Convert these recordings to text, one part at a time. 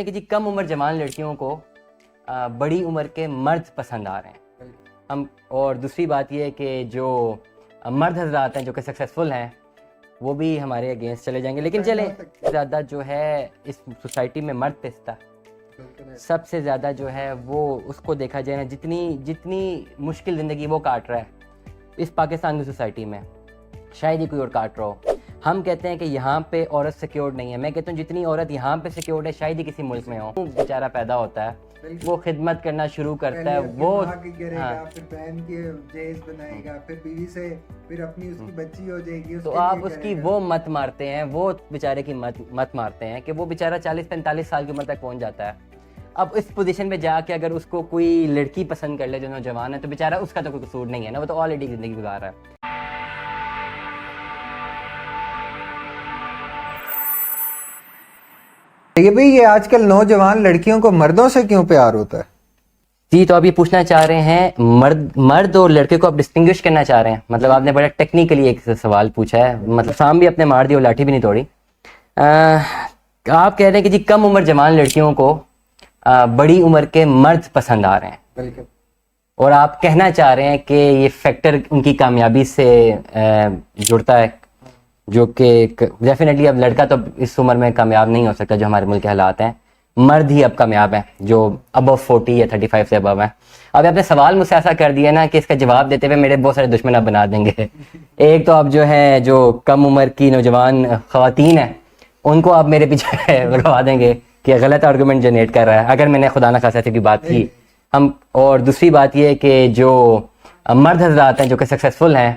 کہ جی کم عمر جوان لڑکیوں کو بڑی عمر کے مرد پسند آ رہے ہیں ہم، اور دوسری بات یہ ہے کہ جو مرد حضرات ہیں جو کہ سکسیزفل ہیں وہ بھی ہمارے اگینسٹ چلے جائیں گے، لیکن چلیں زیادہ جو ہے اس سوسائٹی میں مرد پستا سب سے زیادہ جو ہے وہ اس کو دیکھا جائے نا، جتنی مشکل زندگی وہ کاٹ رہا ہے اس پاکستان کی سوسائٹی میں شاید ہی کوئی اور کاٹ رہا ہو۔ ہم کہتے ہیں کہ یہاں پہ عورت سیکیورڈ نہیں ہے، میں کہتا ہوں جتنی عورت یہاں پہ سیکیورڈ ہے شاید ہی کسی ملک میں ہو۔ بیچارہ پیدا ہوتا ہے، وہ خدمت کرنا شروع کرتا ہے، وہ پھر بہن کے جہیز بنائے گا، پھر بیوی سے پھر اپنی اس کی بچی ہو جائے گی، تو آپ اس کی وہ مت مارتے ہیں، وہ بیچارے کی مت مارتے ہیں کہ وہ بیچارہ 40-45 سال کی عمر تک پہنچ جاتا ہے۔ اب اس پوزیشن پہ جا کے اگر اس کو کوئی لڑکی پسند کر لے جو نوجوان ہے تو بیچارہ اس کا تو کوئی قصور نہیں ہے نا، وہ تو آلریڈی زندگی گزار رہا ہے۔ یہ بھئی یہ آج کل نوجوان لڑکیوں کو مردوں سے کیوں پیار ہوتا ہے؟ جی تو آپ یہ پوچھنا چاہ رہے ہیں مرد اور لڑکے کو آپ ڈسٹنگوش کرنا چاہ رہے ہیں، مطلب آپ نے بڑا ٹیکنیکلی ایک سوال پوچھا ہے، مطلب سام بھی اپنے مار دی اور لاٹھی بھی نہیں توڑی۔ آپ کہہ رہے ہیں کہ جی کم عمر جوان لڑکیوں کو بڑی عمر کے مرد پسند آ رہے ہیں، بالکل، اور آپ کہنا چاہ رہے ہیں کہ یہ فیکٹر ان کی کامیابی سے جڑتا ہے، جو کہ ڈیفینیٹلی اب لڑکا تو اس عمر میں کامیاب نہیں ہو سکتا جو ہمارے ملک کے حالات ہیں، مرد ہی اب کامیاب ہیں جو ابو 40 یا 35 سے ابو ہیں۔ اب آپ نے سوال مجھ سے ایسا کر دیا نا کہ اس کا جواب دیتے ہوئے میرے بہت سارے دشمن آپ بنا دیں گے۔ ایک تو اب جو ہے جو کم عمر کی نوجوان خواتین ہیں ان کو آپ میرے پیچھے لگوا دیں گے کہ غلط آرگومنٹ جنریٹ کر رہا ہے اگر میں نے خدا نہ خاصا کی بات کی ہم، اور دوسری بات یہ ہے کہ جو مرد حضرات ہیں جو کہ سکسیزفل ہیں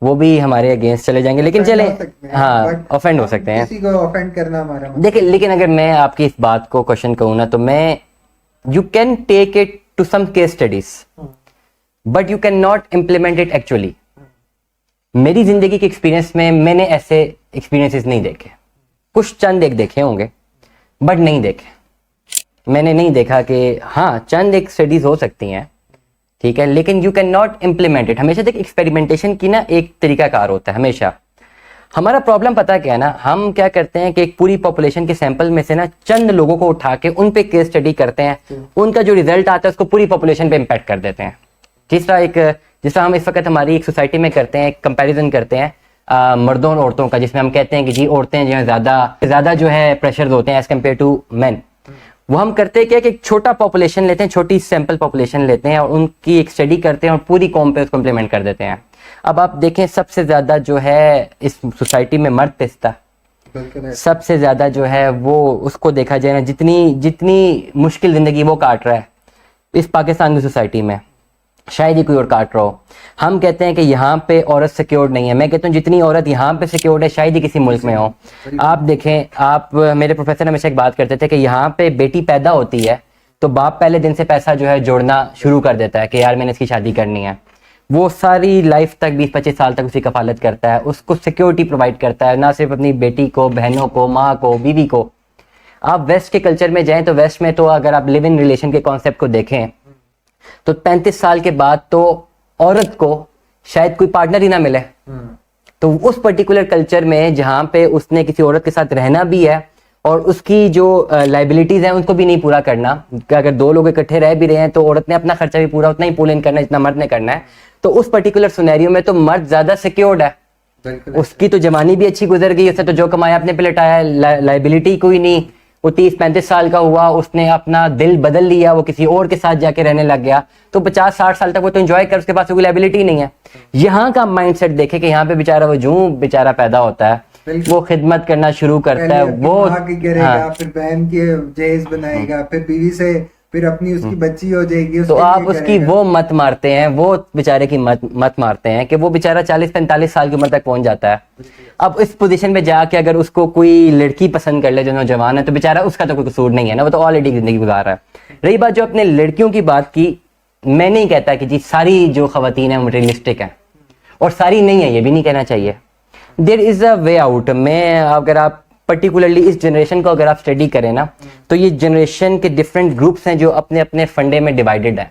وہ بھی ہمارے اگینسٹ چلے جائیں گے، لیکن چلیں ہاں آفینڈ ہو سکتے ہیں، کسی کو آفینڈ کرنا ہمارا دیکھیں۔ لیکن اگر میں آپ کی اس بات کو کوشچن کہوں نا تو میں you can take it to some case studies but you can not implement it actually. میری زندگی کے ایکسپیرینس میں نے ایسے ایکسپیرینسز نہیں دیکھے، کچھ چند ایک دیکھے ہوں گے بٹ نہیں دیکھے، میں نے نہیں دیکھا کہ ہاں چند ایک اسٹڈیز ہو سکتی ہیں ٹھیک ہے، لیکن you can not implement it. ہمیشہ دیکھ ایکسپیریمنٹیشن کی نا ایک طریقہ کار ہوتا ہے ہمیشہ۔ ہمارا پرابلم پتہ کیا ہے نا، ہم کیا کرتے ہیں کہ ایک پوری پاپولیشن کے سیمپل میں سے نا چند لوگوں کو اٹھا کے ان پہ کیس اسٹڈی کرتے ہیں، ان کا جو ریزلٹ آتا ہے اس کو پوری پاپولیشن پہ امپیکٹ کر دیتے ہیں۔ جس طرح ہم اس وقت ہماری ایک سوسائٹی میں کرتے ہیں، کمپیریزن کرتے ہیں مردوں اور عورتوں کا، جس میں ہم کہتے ہیں کہ جی عورتیں جو ہیں زیادہ جو ہے پریشرز ہوتے ہیں ایز کمپیئر ٹو مین۔ وہ ہم کرتے کیا کہ ایک چھوٹا پاپولیشن لیتے ہیں، چھوٹی سیمپل پاپولیشن لیتے ہیں اور ان کی ایک اسٹڈی کرتے ہیں اور پوری قوم پہ اس کو امپلیمنٹ کر دیتے ہیں۔ اب آپ دیکھیں سب سے زیادہ جو ہے اس سوسائٹی میں مرد پستا سب سے زیادہ جو ہے وہ اس کو دیکھا جائے نا، جتنی مشکل زندگی وہ کاٹ رہا ہے اس پاکستان کی سوسائٹی میں شاید ہی کوئی اور کاٹ رہا ہو۔ ہم کہتے ہیں کہ یہاں پہ عورت سیکیورڈ نہیں ہے، میں کہتا ہوں جتنی عورت یہاں پہ سیکیورڈ ہے شاید ہی کسی ملک میں ہو۔ آپ دیکھیں، آپ میرے پروفیسر ہمیشہ ایک بات کرتے تھے کہ یہاں پہ بیٹی پیدا ہوتی ہے تو باپ پہلے دن سے پیسہ جو ہے جوڑنا شروع کر دیتا ہے کہ یار میں نے اس کی شادی کرنی ہے، وہ ساری لائف تک 20-25 سال تک اس کی کفالت کرتا ہے، اس کو سیکیورٹی پرووائڈ کرتا ہے، نہ صرف اپنی بیٹی کو، بہنوں کو، ماں کو، بیوی کو۔ آپ ویسٹ کے کلچر میں جائیں تو ویسٹ میں تو اگر آپ لیو ان ریلیشن کے کانسیپٹ کو دیکھیں تو 35 سال کے بعد تو عورت کو شاید کوئی پارٹنر ہی نہ ملے، تو اس پرٹیکولر کلچر میں جہاں پہ اس نے کسی عورت کے ساتھ رہنا بھی ہے اور اس کی جو لائبلٹیز ہیں ان کو بھی نہیں پورا کرنا، کہ اگر دو لوگ اکٹھے رہ بھی رہے ہیں تو عورت نے اپنا خرچہ بھی پورا اتنا ہی پول ان کرنا ہے جتنا مرد نے کرنا ہے، تو اس پرٹیکولر سینیریو میں تو مرد زیادہ سیکیورڈ ہے، اس کی تو جوانی بھی اچھی گزر گئی، اس نے تو جو کمایا اپنے پہ لٹایا، لائبلٹی کوئی نہیں، وہ 30-35 سال کا ہوا، اس نے اپنا دل بدل لیا، وہ کسی اور کے ساتھ جا کے رہنے لگ گیا، تو 50-60 سال تک وہ تو انجوائے کر، اس کے پاس کوئی لائبلٹی نہیں ہے۔ یہاں کا مائنڈ سیٹ دیکھے کہ یہاں پہ بیچارہ وہ جو بیچارہ پیدا ہوتا ہے وہ خدمت کرنا شروع کرتا ہے، وہ کرے گا، پھر بہن کے جہیز بنائے گا، پھر بیوی سے پھر اپنی اس کی بچی ہو جائے گی، تو آپ اس کی وہ مت مارتے ہیں، وہ بیچارے کی مت مارتے ہیں کہ وہ بیچارہ 40-45 سال کی عمر تک پہنچ جاتا ہے۔ اب اس پوزیشن پہ جا کے اگر اس کو کوئی لڑکی پسند کر لے جو نوجوان ہے تو بیچارہ اس کا تو کوئی قصور نہیں ہے نا، وہ تو آلریڈی زندگی گزار رہا ہے۔ رہی بات جو اپنے لڑکیوں کی بات کی، میں نہیں کہتا کہ جی ساری جو خواتین ہیں مٹیریلسٹک ہیں، اور ساری نہیں ہے یہ بھی نہیں کہنا چاہیے، دیر از اے وے آؤٹ۔ میں اگر آپ پرٹیکولرلی اس جنریشن کو اگر آپ اسٹڈی کریں نا تو یہ جنریشن کے ڈفرینٹ گروپس ہیں جو اپنے اپنے فنڈے میں ڈیوائیڈڈ ہیں۔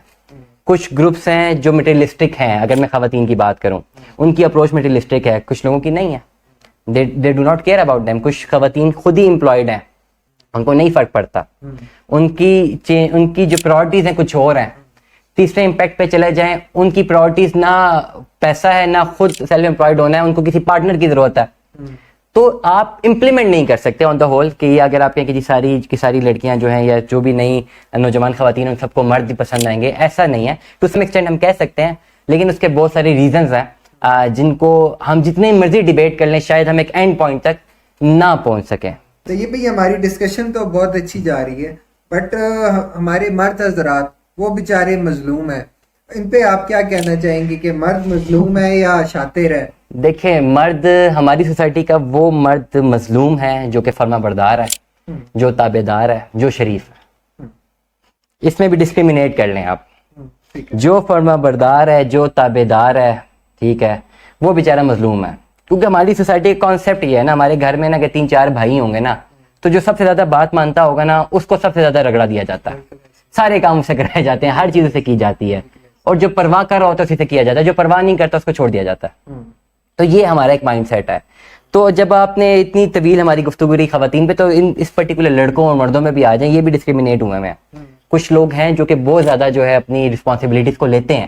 کچھ گروپس ہیں جو مٹیریلسٹک ہیں، اگر میں خواتین کی بات کروں ان کی اپروچ مٹیریلسٹک ہے، کچھ لوگوں کی نہیں ہے، they do not care about them۔ کچھ خواتین خود ہی امپلائڈ ہیں، ان کو نہیں فرق پڑتا, ان کی جو پرائرٹیز ہیں کچھ اور ہیں. تیسرے امپیکٹ پہ چلے جائیں, ان کی پرائرٹیز نہ پیسہ ہے نہ خود سیلف امپلائڈ ہونا ہے, ان کو کسی پارٹنر کی ضرورت ہے. تو آپ امپلیمنٹ نہیں کر سکتے آن دا ہول کہ یہ اگر آپ کہیں کہ ساری لڑکیاں جو ہیں یا جو بھی نئی نوجوان خواتین ان سب کو مرد بھی پسند آئیں گے, ایسا نہیں ہے. ٹو سم ایکسٹینٹ ہم کہہ سکتے ہیں, لیکن اس کے بہت سارے ریزنز ہیں جن کو ہم جتنے مرضی ڈیبیٹ کر لیں شاید ہم ایک اینڈ پوائنٹ تک نہ پہنچ سکیں. تو یہ بھئی ہماری ڈسکشن تو بہت اچھی جا رہی ہے, بٹ ہمارے مرد حضرات وہ بیچارے مظلوم ہیں, ان پہ آپ کیا کہنا چاہیں گے کہ مرد مظلوم ہے یا شاطر ہے؟ دیکھیں, مرد ہماری سوسائٹی کا وہ مرد مظلوم ہے جو کہ فرما بردار ہے, جو تابع دار ہے, جو شریف ہے. اس میں بھی ڈسکریمنیٹ کر لیں آپ. جو فرما بردار ہے, جو تابع دار ہے, ٹھیک ہے, وہ بیچارہ مظلوم ہے. کیونکہ ہماری سوسائٹی کا کانسیپٹ یہ ہے نا, ہمارے گھر میں نا کہ 3-4 بھائی ہوں گے نا, تو جو سب سے زیادہ بات مانتا ہوگا نا اس کو سب سے زیادہ رگڑا دیا جاتا ہے. سارے کام اسے کرائے جاتے ہیں, ہر چیز اسے کی جاتی ہے, اور جو پرواہ کر رہا ہوتا ہے اسی سے کیا جاتا ہے, جو پرواہ نہیں کرتا اس کو چھوڑ دیا جاتا ہے. تو یہ ہمارا ایک مائنڈ سیٹ ہے. تو جب آپ نے اتنی طویل ہماری گفتگو رہی خواتین پہ, تو اس پرٹیکولر لڑکوں اور مردوں میں بھی آ جائیں, یہ بھی ڈسکریمنیٹ ہوئے ہیں. کچھ لوگ ہیں جو کہ بہت زیادہ جو ہے اپنی رسپانسبلٹیز کو لیتے ہیں,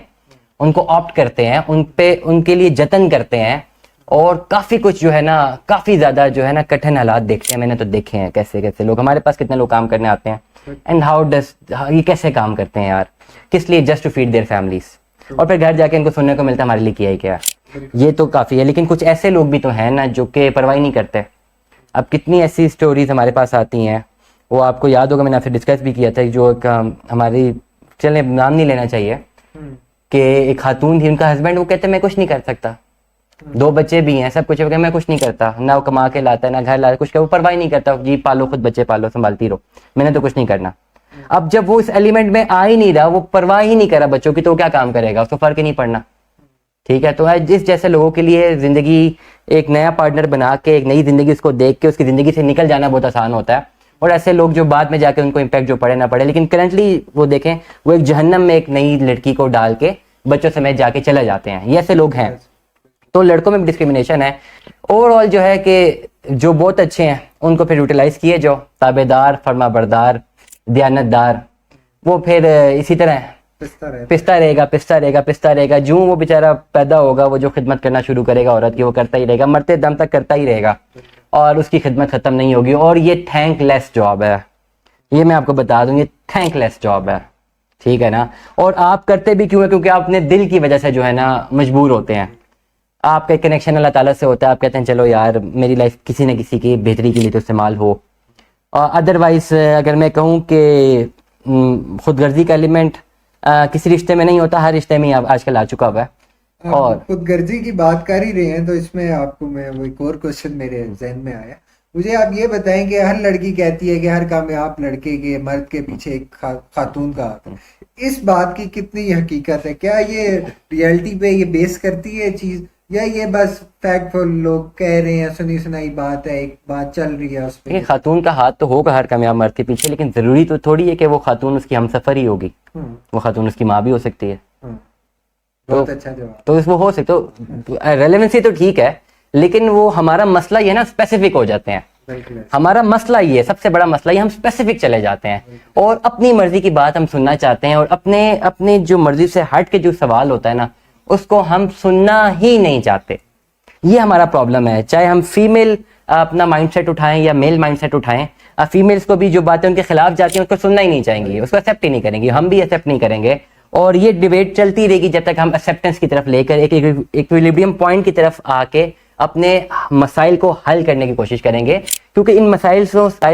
ان کو آپٹ کرتے ہیں, ان کے لیے جتن کرتے ہیں, اور کافی کچھ جو ہے نا کافی زیادہ جو ہے نا کٹھن حالات دیکھتے ہیں. میں نے تو دیکھے ہیں کیسے لوگ, ہمارے پاس کتنے لوگ کام کرنے آتے ہیں, اینڈ یہ کیسے کام کرتے ہیں یار, کس لیے؟ Just to feed their families. اور پھر گھر جا کے ان کو سننے کو ملتا ہے ہمارے لیے کیا ہے کیا. یہ تو کافی ہے, لیکن کچھ ایسے لوگ بھی تو ہیں نا جو کہ پرواہ نہیں کرتے. اب کتنی ایسی سٹوریز ہمارے پاس آتی ہیں, وہ آپ کو یاد ہوگا, میں نے آپ سے ڈسکس بھی کیا تھا, جو ایک ہماری, چلیں نام نہیں لینا چاہیے, کہ ایک خاتون تھی, ان کا ہسبینڈ, وہ کہتے میں کچھ نہیں کر سکتا, 2 بچے بھی ہیں, سب کچھ ہے, میں کچھ نہیں کرتا, نہ وہ کما کے لاتا ہے نہ گھر لاتا, کچھ وہ پرواہ نہیں کرتا, جی پالو, خود بچے پالو, سنبھالتی رہو, میں نے تو کچھ نہیں کرنا. اب جب وہ اس ایلیمنٹ میں آ ہی نہیں رہا, وہ پرواہ ہی نہیں کرا بچوں کی, تو وہ کیا کام کرے گا, اس کو فرق ہی نہیں پڑنا. ٹھیک ہے, تو جس جیسے لوگوں کے لیے زندگی ایک نیا پارٹنر بنا کے, ایک نئی زندگی اس کو دیکھ کے اس کی زندگی سے نکل جانا بہت آسان ہوتا ہے, اور ایسے لوگ جو بعد میں جا کے ان کو امپیکٹ جو پڑے نہ پڑے, لیکن کرنٹلی وہ دیکھیں وہ ایک جہنم میں ایک نئی لڑکی کو ڈال کے بچوں سمیت جا کے چلے جاتے ہیں, یہ ایسے لوگ ہیں. تو لڑکوں میں بھی ڈسکریمنیشن ہے. اوور آل جو ہے کہ جو بہت اچھے ہیں ان کو پھر یوٹیلائز کیے, جو تابع دار, فرما بردار, دیانت دار, وہ پھر اسی طرح پستا رہے گا. جو وہ بیچارہ پیدا ہوگا, وہ جو خدمت کرنا شروع کرے گا عورت کی, وہ کرتا ہی رہے گا, مرتے دم تک کرتا ہی رہے گا, اور اس کی خدمت ختم نہیں ہوگی. اور یہ تھینک لیس جاب ہے, یہ میں آپ کو بتا دوں, یہ تھینک لیس جاب ہے. ٹھیک ہے نا, اور آپ کرتے بھی کیوں ہیں, کیونکہ آپ اپنے دل کی وجہ سے جو ہے نا مجبور ہوتے ہیں. آپ کا کنیکشن اللہ تعالیٰ سے ہوتا ہے, آپ کہتے ہیں چلو یار میری لائف کسی نہ کسی کی بہتری کے لیے تو استعمال ہو. ادروائز اگر میں کہوں کہ خود غرضی کا ایلیمنٹ کسی رشتے میں نہیں ہوتا, ہر رشتے میں آج کل آ چکا ہوا ہے. اور خود غرضی کی بات کر ہی رہے ہیں, تو اس میں آپ کو میں ایک اور کوشچن میرے ذہن میں آیا. مجھے آپ یہ بتائیں کہ ہر لڑکی کہتی ہے کہ ہر کامیاب لڑکے کے, مرد کے پیچھے ایک خاتون کا ہاتھ ہے. اس بات کی کتنی حقیقت ہے؟ کیا یہ ریئلٹی پہ یہ بیس کرتی ہے چیز, یا یہ بس فیکٹ فل لوگ کہہ رہے ہیں, سنی سنائی بات ہے, ایک بات چل رہی ہے اس پہ؟ خاتون کا ہاتھ تو ہوگا ہر کامیاب مرد کے پیچھے, لیکن ضروری تو تھوڑی ہے کہ وہ خاتون اس کی ہم سفر ہی ہوگی, وہ خاتون اس کی ماں بھی ہو سکتی ہے. بہت اچھا جواب. تو وہ ہو سکتا, تو ریلیونسی تو ٹھیک ہے, لیکن وہ ہمارا مسئلہ یہ ہے نا اسپیسیفک ہو جاتے ہیں. ہمارا مسئلہ یہ ہے, سب سے بڑا مسئلہ یہ, ہم اسپیسیفک چلے جاتے ہیں اور اپنی مرضی کی بات ہم سننا چاہتے ہیں, اور اپنے جو مرضی سے ہٹ کے جو سوال ہوتا ہے نا اس کو ہم سننا ہی نہیں چاہتے. یہ ہمارا پرابلم ہے. چاہے ہم فیمیل اپنا مائنڈ سیٹ اٹھائیں یا میل مائنڈ سیٹ اٹھائیں, فیمیلز کو بھی جو باتیں ان کے خلاف جاتی ہیں اس کو سننا ہی نہیں چاہیں گی, اس کو ایکسیپٹ ہی نہیں کریں گی, ہم بھی ایکسیپٹ نہیں کریں گے. اور یہ ڈیبیٹ چلتی رہے گی جب تک ہم ایکسیپٹنس کی طرف لے کر ایک ایکویلیبریم پوائنٹ کی طرف آ کے اپنے مسائل کو حل کرنے کی کوشش کریں گے. کیونکہ ان مسائل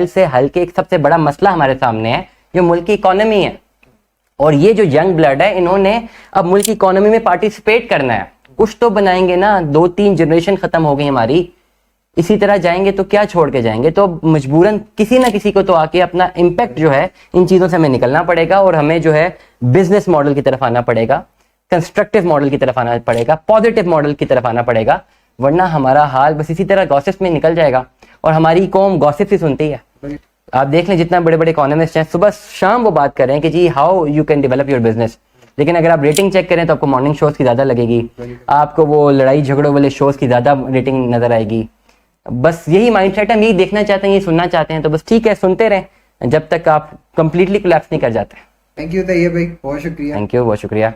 سے حل کے ایک سب سے بڑا مسئلہ ہمارے سامنے ہے جو ملک کی اکانومی ہے. اور یہ جو ینگ بلڈ ہے, انہوں نے اب ملک کی اکانومی میں پارٹیسپیٹ کرنا ہے, کچھ تو بنائیں گے نا. 2-3 جنریشن ختم ہو گئی ہماری, اسی طرح جائیں گے تو کیا چھوڑ کے جائیں گے؟ تو مجبوراً کسی نہ کسی کو تو آ کے اپنا امپیکٹ جو ہے ان چیزوں سے ہمیں نکلنا پڑے گا, اور ہمیں جو ہے بزنس ماڈل کی طرف آنا پڑے گا, کنسٹرکٹیو ماڈل کی طرف آنا پڑے گا, پازیٹیو ماڈل کی طرف آنا پڑے گا. ورنہ ہمارا حال بس اسی طرح گوسپس میں نکل جائے گا, اور ہماری قوم گوسپس ہی سنتی ہے. آپ دیکھ لیں جتنا بڑے بڑے اکانومسٹ ہیں, صبح شام وہ بات کر رہے ہیں کہ جی how you can develop your business, لیکن اگر آپ ریٹنگ چیک کریں تو آپ کو مارننگ شوز کی زیادہ لگے گی, آپ کو وہ لڑائی جھگڑوں والے شوز کی زیادہ ریٹنگ نظر آئے گی. بس یہی مائنڈ سیٹ ہے, ہم یہی دیکھنا چاہتے ہیں, یہی سننا چاہتے ہیں, تو بس ٹھیک ہے سنتے رہیں جب تک آپ کمپلیٹلی کولیپس نہیں کر جاتے. تھینک یو طیب بھائی, بہت شکریہ. تھینک یو, بہت شکریہ.